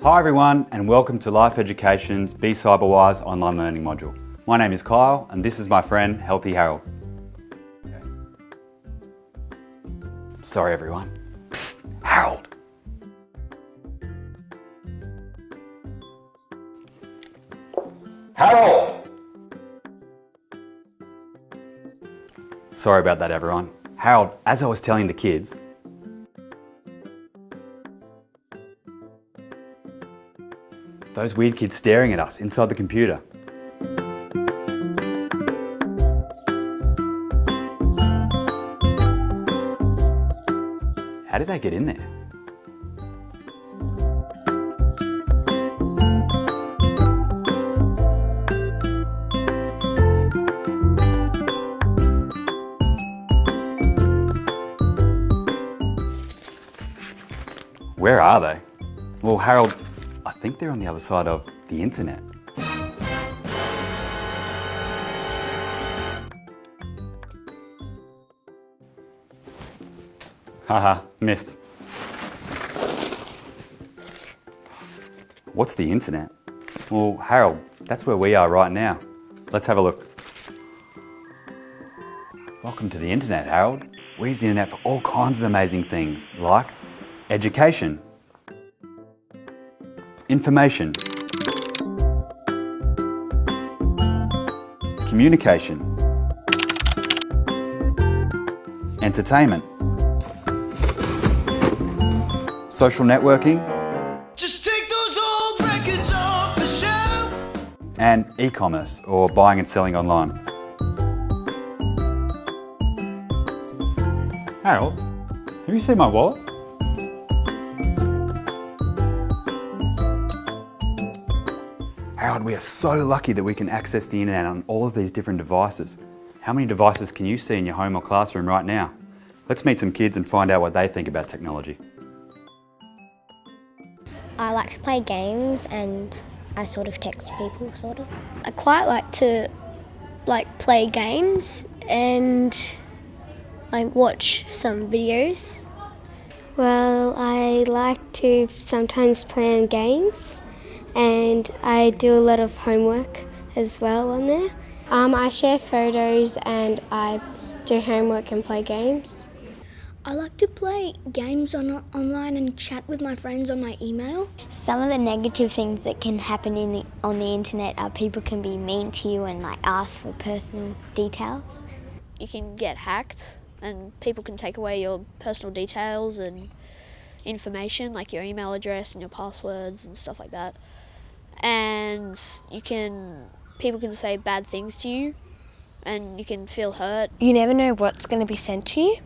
Hi everyone, and welcome to Life Education's bCyberwise online learning module. My name is Kyle and this is my friend Healthy Harold. Sorry everyone. Psst, Harold. Harold! Sorry about that everyone. Harold, as I was telling the kids, those weird kids staring at us inside the computer. How did they get in there? Where are they? Well, Harold, I think they're on the other side of the internet. Haha, missed. What's the internet? Well, Harold, that's where we are right now. Let's have a look. Welcome to the internet, Harold. We use the internet for all kinds of amazing things, like education, information, communication, entertainment, social networking, just take those old records off the shelf, and e-commerce, or buying and selling online. Harold, have you seen my wallet? Harold, we are so lucky that we can access the internet on all of these different devices. How many devices can you see in your home or classroom right now? Let's meet some kids and find out what they think about technology. I like to play games and I sort of text people, sort of. I quite like to play games and watch some videos. Well, I like to sometimes play on games and I do a lot of homework as well on there. I share photos and I do homework and play games. I like to play games online and chat with my friends on my email. Some of the negative things that can happen on the internet are people can be mean to you and ask for personal details. You can get hacked and people can take away your personal details and information like your email address and your passwords and stuff like that. And people can say bad things to you and you can feel hurt. You never know what's going to be sent to you.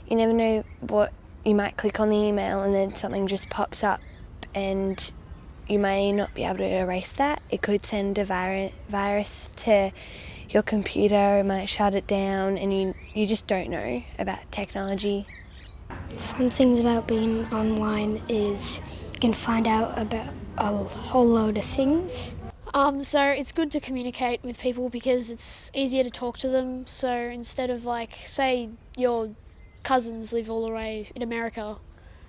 You never know what you might click on the email and then something just pops up and you may not be able to erase that. It could send a virus to your computer, it might shut it down, and you just don't know about technology. Fun things about being online is you can find out about a whole load of things. So it's good to communicate with people because it's easier to talk to them. So instead of say your cousins live all the way in America,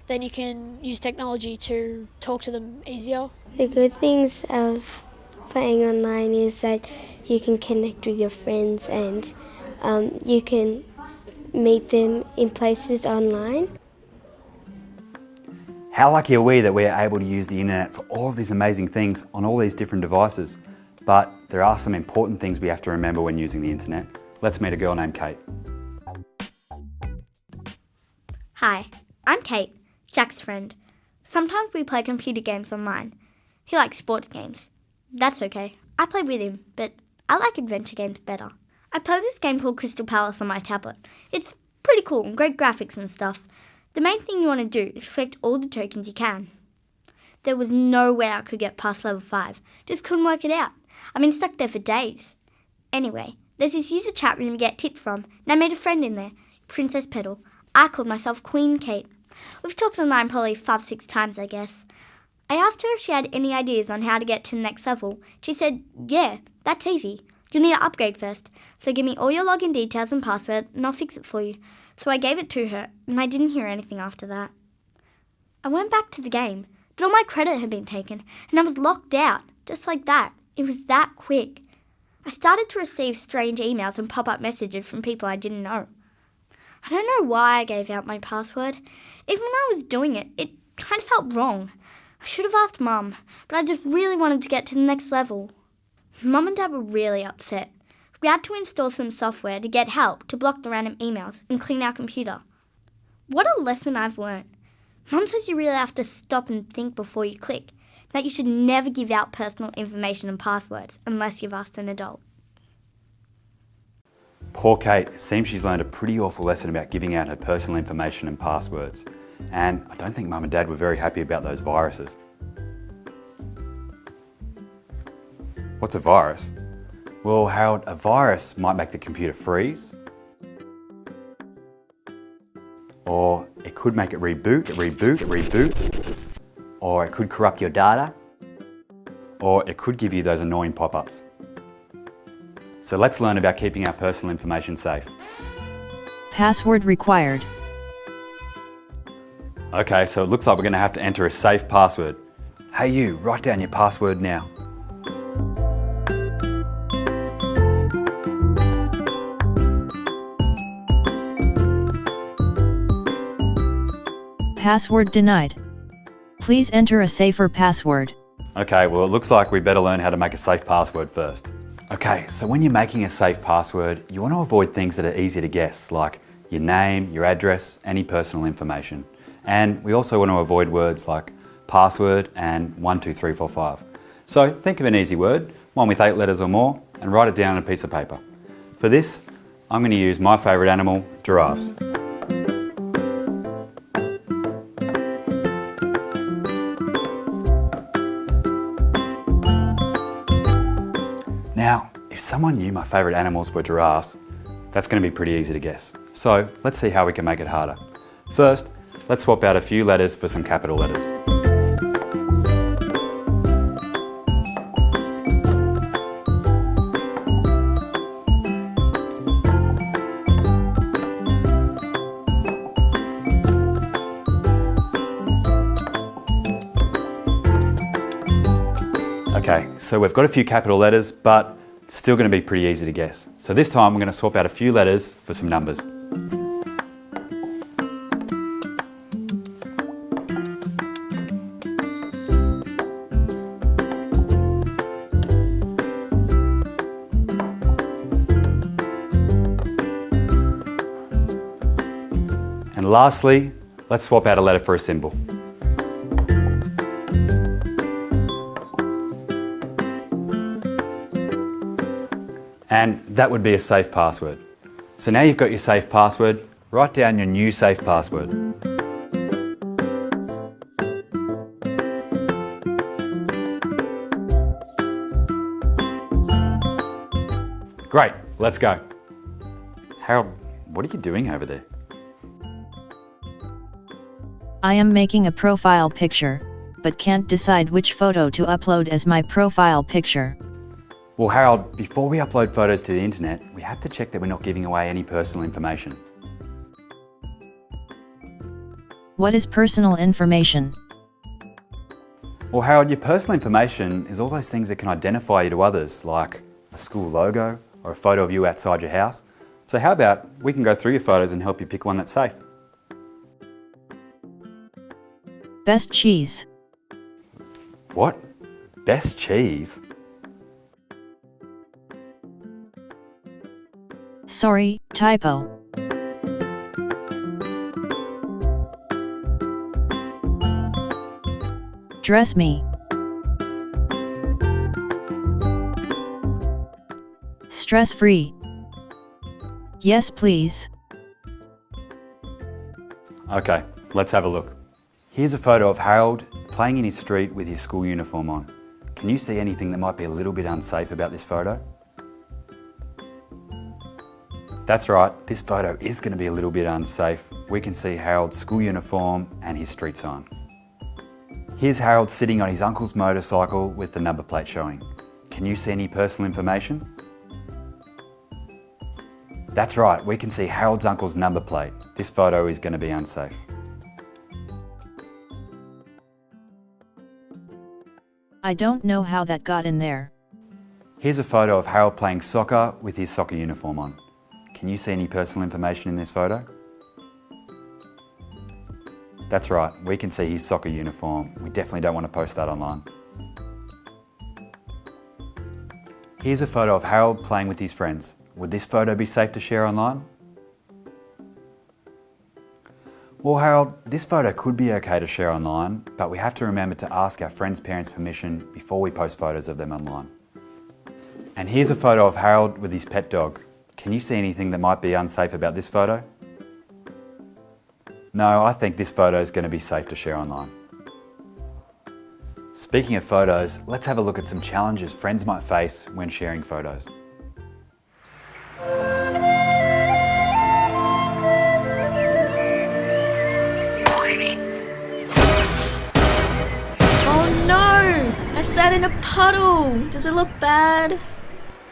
then you can use technology to talk to them easier. The good things of playing online is that you can connect with your friends and you can meet them in places online. How lucky are we that we are able to use the internet for all of these amazing things on all these different devices? But there are some important things we have to remember when using the internet. Let's meet a girl named Kate. Hi, I'm Kate, Jack's friend. Sometimes we play computer games online. He likes sports games. That's okay. I play with him, but I like adventure games better. I play this game called Crystal Palace on my tablet. It's pretty cool and great graphics and stuff. The main thing you want to do is collect all the tokens you can. There was no way I could get past level 5. Just couldn't work it out. I've been stuck there for days. Anyway, there's this user chat room to get tips from, and I made a friend in there, Princess Petal. I called myself Queen Kate. We've talked online probably 5-6 times, I guess. I asked her if she had any ideas on how to get to the next level. She said, yeah, that's easy. You'll need to upgrade first. So give me all your login details and password and I'll fix it for you. So I gave it to her and I didn't hear anything after that. I went back to the game, but all my credit had been taken and I was locked out, just like that. It was that quick. I started to receive strange emails and pop-up messages from people I didn't know. I don't know why I gave out my password. Even when I was doing it, it kind of felt wrong. I should have asked Mum, but I just really wanted to get to the next level. Mum and Dad were really upset. We had to install some software to get help to block the random emails and clean our computer. What a lesson I've learned. Mum says you really have to stop and think before you click, that you should never give out personal information and passwords unless you've asked an adult. Poor Kate, it seems she's learned a pretty awful lesson about giving out her personal information and passwords. And I don't think Mum and Dad were very happy about those viruses. What's a virus? Well, Harold, a virus might make the computer freeze. Or it could make it reboot. Or it could corrupt your data. Or it could give you those annoying pop-ups. So let's learn about keeping our personal information safe. Password required. Okay, so it looks like we're going to have to enter a safe password. Hey you, write down your password now. Password denied. Please enter a safer password. Okay, well it looks like we better learn how to make a safe password first. Okay, so when you're making a safe password, you want to avoid things that are easy to guess, like your name, your address, any personal information. And we also want to avoid words like password and 12345. So think of an easy word, one with 8 letters or more, and write it down on a piece of paper. For this, I'm going to use my favourite animal, giraffes. Now, if someone knew my favourite animals were giraffes, that's going to be pretty easy to guess. So let's see how we can make it harder. First, let's swap out a few letters for some capital letters. Okay, so we've got a few capital letters, but still going to be pretty easy to guess. So this time we're going to swap out a few letters for some numbers. And lastly, let's swap out a letter for a symbol. And that would be a safe password. So now you've got your safe password, write down your new safe password. Great, let's go. Harold, what are you doing over there? I am making a profile picture, but can't decide which photo to upload as my profile picture. Well, Harold, before we upload photos to the internet, we have to check that we're not giving away any personal information. What is personal information? Well, Harold, your personal information is all those things that can identify you to others, like a school logo or a photo of you outside your house. So how about we can go through your photos and help you pick one that's safe? Best cheese. What? Best cheese? Sorry, typo. Dress me. Stress-free. Yes, please. Okay, let's have a look. Here's a photo of Harold playing in his street with his school uniform on. Can you see anything that might be a little bit unsafe about this photo? That's right, this photo is going to be a little bit unsafe. We can see Harold's school uniform and his street sign. Here's Harold sitting on his uncle's motorcycle with the number plate showing. Can you see any personal information? That's right, we can see Harold's uncle's number plate. This photo is going to be unsafe. I don't know how that got in there. Here's a photo of Harold playing soccer with his soccer uniform on. Can you see any personal information in this photo? That's right, we can see his soccer uniform. We definitely don't want to post that online. Here's a photo of Harold playing with his friends. Would this photo be safe to share online? Well, Harold, this photo could be okay to share online, but we have to remember to ask our friends' parents' permission before we post photos of them online. And here's a photo of Harold with his pet dog. Can you see anything that might be unsafe about this photo? No, I think this photo is going to be safe to share online. Speaking of photos, let's have a look at some challenges friends might face when sharing photos. Oh no! I sat in a puddle! Does it look bad?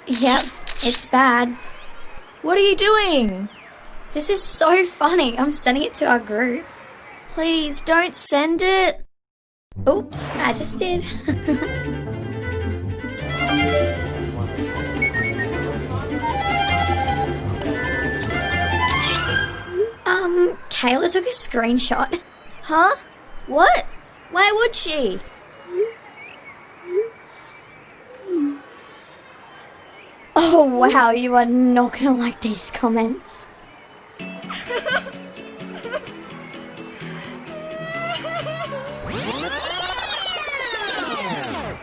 Yep, it's bad. What are you doing? This is so funny. I'm sending it to our group. Please don't send it. Oops, I just did. Kayla took a screenshot. Huh? What? Why would she? Oh wow, you are not gonna like these comments.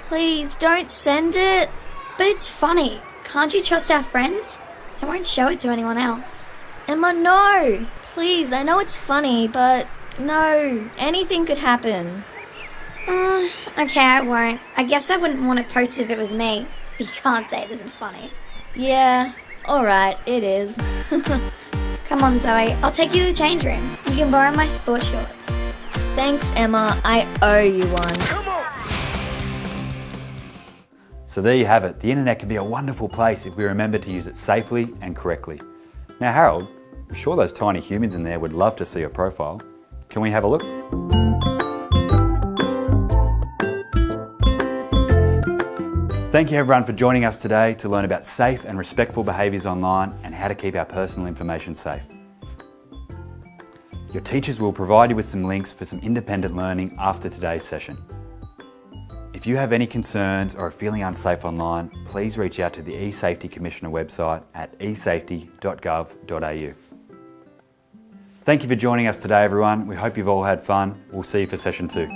Please don't send it. But it's funny. Can't you trust our friends? They won't show it to anyone else. Emma, no. Please, I know it's funny, but no. Anything could happen. Okay, I won't. I guess I wouldn't want to post if it was me. But you can't say it isn't funny. Yeah, alright, it is. Come on, Zoe. I'll take you to the change rooms. You can borrow my sports shorts. Thanks, Emma. I owe you one. Come on! So there you have it. The internet can be a wonderful place if we remember to use it safely and correctly. Now, Harold, I'm sure those tiny humans in there would love to see your profile. Can we have a look? Thank you everyone for joining us today to learn about safe and respectful behaviours online and how to keep our personal information safe. Your teachers will provide you with some links for some independent learning after today's session. If you have any concerns or are feeling unsafe online, please reach out to the eSafety Commissioner website at esafety.gov.au. Thank you for joining us today everyone. We hope you've all had fun. We'll see you for session 2.